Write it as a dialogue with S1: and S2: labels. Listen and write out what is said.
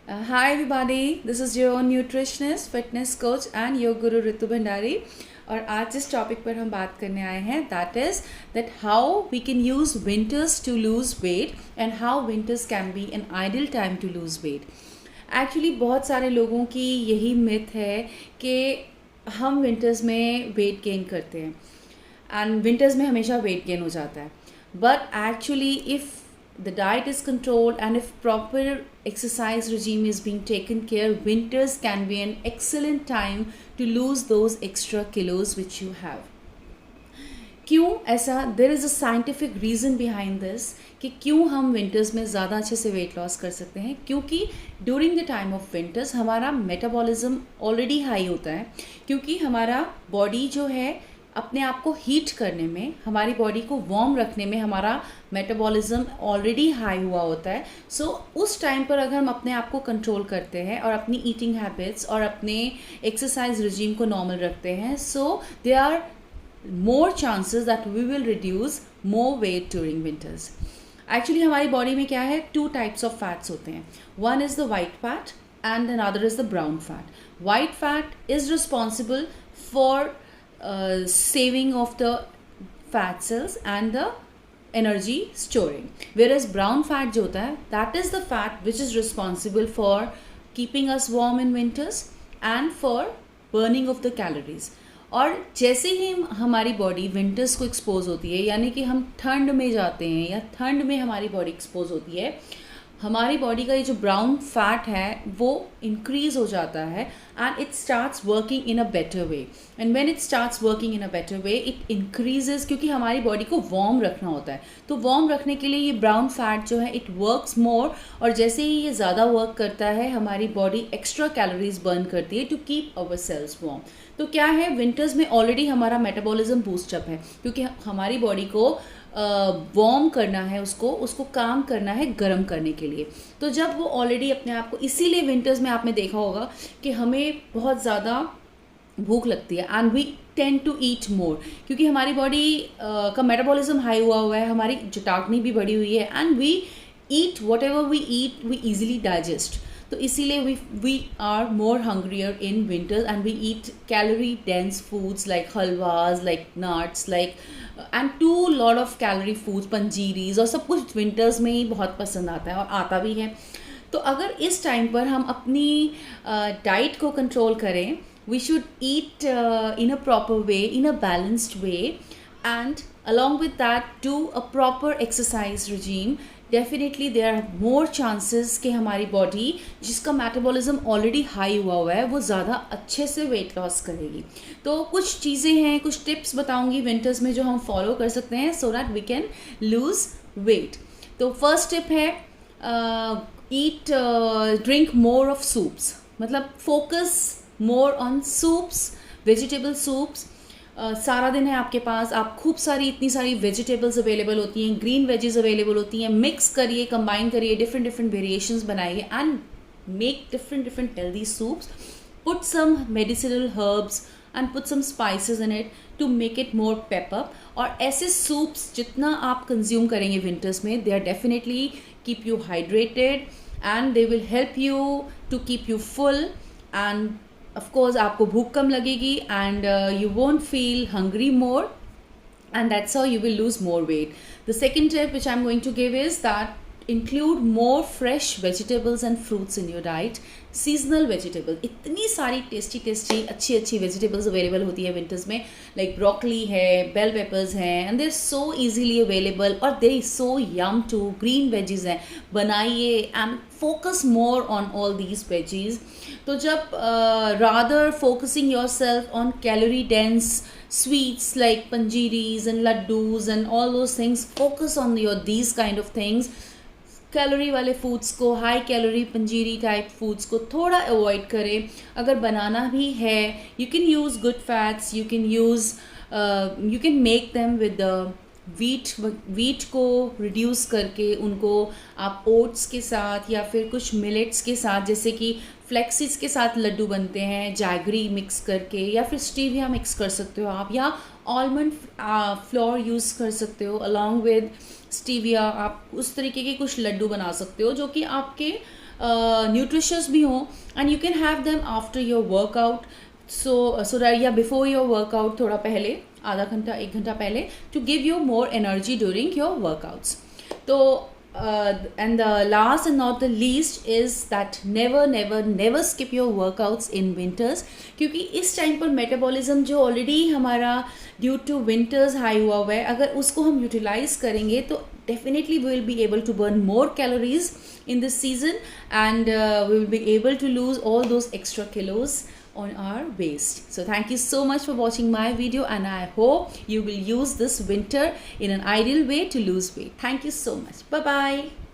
S1: Hi everybody, this is your own nutritionist, fitness coach and yoga guru ऋतु भंडारी। और आज जिस topic पर हम बात करने आए हैं that is that how we can use winters to lose weight and how winters can be an ideal time to lose weight. Actually बहुत सारे लोगों की यही मिथ है कि हम विंटर्स में वेट गेन करते हैं एंड विंटर्स में हमेशा वेट गेन हो जाता है, but actually if the diet is controlled and if proper exercise regime is being taken care, winters can be an excellent time to lose those extra kilos which you have. क्यों ऐसा? There is a scientific reason behind this कि क्यों हम winters में ज़्यादा अच्छे से weight loss कर सकते हैं। क्योंकि during the time of winters हमारा मेटाबॉलिज्म ऑलरेडी हाई होता है, क्योंकि हमारा बॉडी जो है अपने आप को हीट करने में, हमारी बॉडी को वार्म रखने में हमारा मेटाबॉलिज्म ऑलरेडी हाई हुआ होता है। सो उस टाइम पर अगर हम अपने आप को कंट्रोल करते हैं और अपनी ईटिंग हैबिट्स और अपने एक्सरसाइज रिजीम को नॉर्मल रखते हैं, so they are more chances that we will reduce more weight during winters. Actually हमारी बॉडी में क्या है, टू टाइप्स ऑफ फैट्स होते हैं. One is the white fat and another is the brown fat. White fat is responsible for saving of the fat cells and the energy storing, whereas brown fat जो होता है that is the fat which is responsible for keeping us warm in winters and for burning of the calories. और जैसे ही हमारी body winters को expose होती है, यानी कि हम ठंड में जाते हैं या ठंड में हमारी बॉडी एक्सपोज होती है, हमारी बॉडी का ये जो ब्राउन फैट है वो इंक्रीज हो जाता है and it starts working in a better way. And when it starts working in a better way it increases, क्योंकि हमारी बॉडी को वार्म रखना होता है. तो वार्म रखने के लिए ये ब्राउन फैट जो है इट वर्क्स मोर, और जैसे ही ये ज़्यादा वर्क करता है हमारी बॉडी एक्स्ट्रा कैलोरीज बर्न करती है to keep our cells warm. तो क्या है, विंटर्स में ऑलरेडी हमारा मेटाबॉलिज्म बूस्टअप है, क्योंकि हमारी बॉडी को वार्म करना है, उसको काम करना है गर्म करने के लिए. तो जब वो ऑलरेडी अपने आप को, इसीलिए विंटर्स में आपने देखा होगा कि हमें बहुत ज़्यादा भूख लगती है and we tend to eat more, क्योंकि हमारी बॉडी का मेटाबॉलिज्म हाई हुआ है, हमारी चटाकनी भी बढ़ी हुई है and we eat whatever we eat we easily digest. तो इसीलिए we are more hungrier in winters and we eat calorie dense foods like halwas, like nuts, like and to lot of calorie foods, panjiris और सब कुछ winters में ही बहुत पसंद आता है और आता भी है. तो अगर इस टाइम पर हम अपनी डाइट को कंट्रोल करें, we should eat in a proper way, in a balanced way, and along with that do a proper exercise regime. Definitely there are more chances कि हमारी बॉडी जिसका मेटाबॉलिज्म ऑलरेडी हाई हुआ है वो ज़्यादा अच्छे से वेट लॉस करेगी. तो कुछ चीज़ें हैं, कुछ टिप्स बताऊंगी विंटर्स में जो हम फॉलो कर सकते हैं so that we can lose weight. तो फर्स्ट टिप है eat drink more of soups, मतलब focus more on soups, vegetable soups. सारा दिन है आपके पास, आप खूब सारी इतनी सारी वेजिटेबल्स अवेलेबल होती हैं, ग्रीन वेजेस अवेलेबल होती हैं, मिक्स करिए, कंबाइन करिए, डिफरेंट डिफरेंट वेरिएशंस बनाइए and make different healthy soups. Put some medicinal herbs and put some spices in it to make it more pep up. और ऐसे सूप्स जितना आप कंज्यूम करेंगे विंटर्स में, they are definitely keep you hydrated and they will help you to keep you full. And of course आपको भूख कम लगेगी and you won't feel hungry more, and that's how you will lose more weight. The second tip which I'm going to give is that include more fresh vegetables and fruits in your diet. Seasonal vegetable, इतनी सारी tasty अच्छी अच्छी vegetables available होती है winters में, like broccoli है, bell peppers हैं, and they are so easily available और they so yum too. Green veggies हैं, बनाइए and focus more on all these veggies. तो जब rather focusing yourself on calorie dense sweets like panjiris and laddus and all those things, focus on your these kind of things. Calorie वाले foods को, high calorie पंजीरी type foods को थोड़ा avoid करें. अगर बनाना भी है, you can use good fats, you can make them with wheat को reduce करके उनको आप ओट्स के साथ या फिर कुछ मिलेट्स के साथ, जैसे कि फ्लेक्सिस के साथ लड्डू बनते हैं, जैगरी मिक्स करके, या फिर स्टीविया मिक्स कर सकते हो आप, या आलमंड फ्लोर यूज़ कर सकते हो अलॉन्ग विद स्टीविया. आप उस तरीके के कुछ लड्डू बना सकते हो जो कि आपके न्यूट्रिशियस भी हों, and you can have them after your workout, so या बिफोर योर वर्कआउट, थोड़ा पहले, आधा घंटा 1 घंटा पहले, to give you more energy during your workouts. तो and the last and not the least is that never skip your workouts in winters, क्योंकि इस टाइम पर मेटाबॉलिज्म जो ऑलरेडी हमारा ड्यू टू विंटर्स हाई हुआ हुआ है, अगर उसको हम यूटिलाइज करेंगे तो definitely we will be able to burn more calories in this season, and we will be able to lose all those extra kilos on our waist. So thank you so much for watching my video, and I hope you will use this winter in an ideal way to lose weight. Thank you so much. Bye bye.